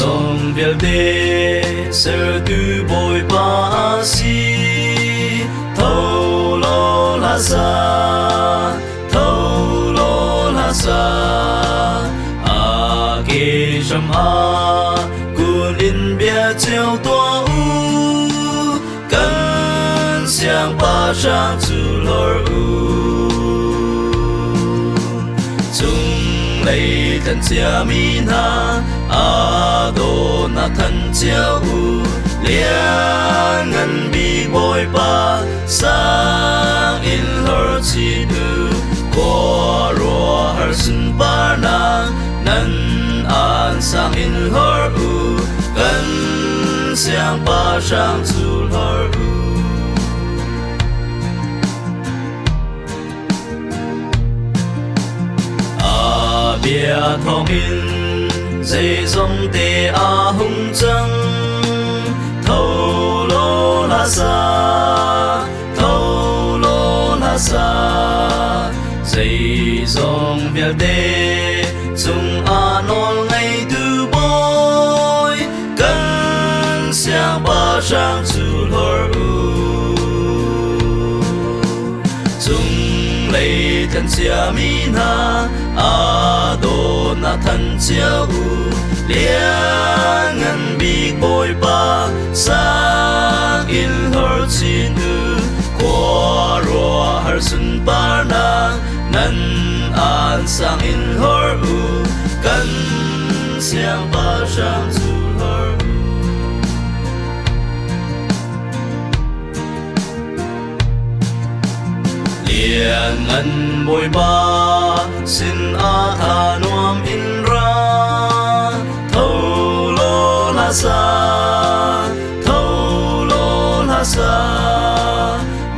dòng việc đê sơ tư bồi ba si thâu lô la sa a kê sâm a cuốn in bia treo tua u cần xiang ba sang chu lor u chung lấy thân chia mi na a do na thân chia u liên ngân bi bồi ba sang in lor chi du qua ro har sun ba na nan an sang in lor u cần xiang ba sang chu lor u bia thong in dây dòng tê a hung trăng thâu lô la sa dây dòng việc đê chung a non ngày tư bôi cần xiang ba sang chu lor u chung lấy thân chia mi na a do na thân chia u liên ngân bi bồi ba sang in lor chi nu qua ro har sun ba na nan an sang in lor u cần xiang ba sang chu lor u liên ngân bồi ba xin a tha nuam in ra thâu lô la sa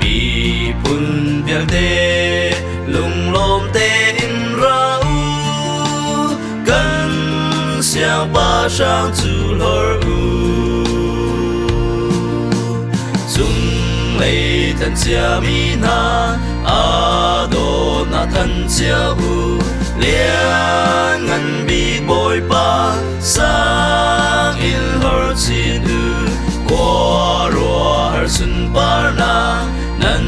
bi pun biak te lung lom te in ra u cần xiang ba sang chu lor u chung lấy thân chia mi na a do na thân chia u liên ngân bi bồi ba sang in lor chi du qua ro har sun ba na nan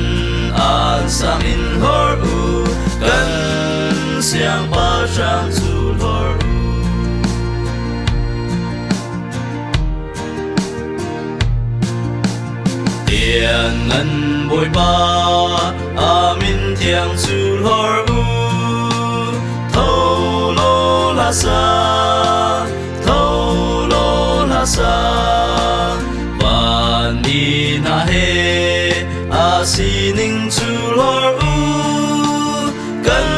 an sang in lor u cần xiang ba sang chu lor u tiền ngân bồi ba a min thiang chu lor u thâu lô la sa van ni na he a si ning chu lor u cần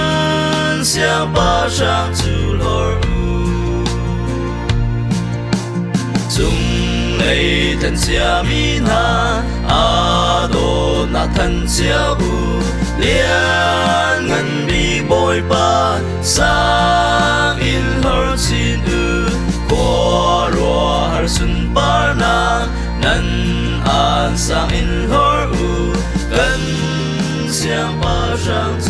xiang ba sang chu lor u chung lấy thân chia mi na a do na thân chia u liên ngân bi bồi ba sang in lor chi nu qua ro har sun ba na nan an sang in lor u cần xiang ba sang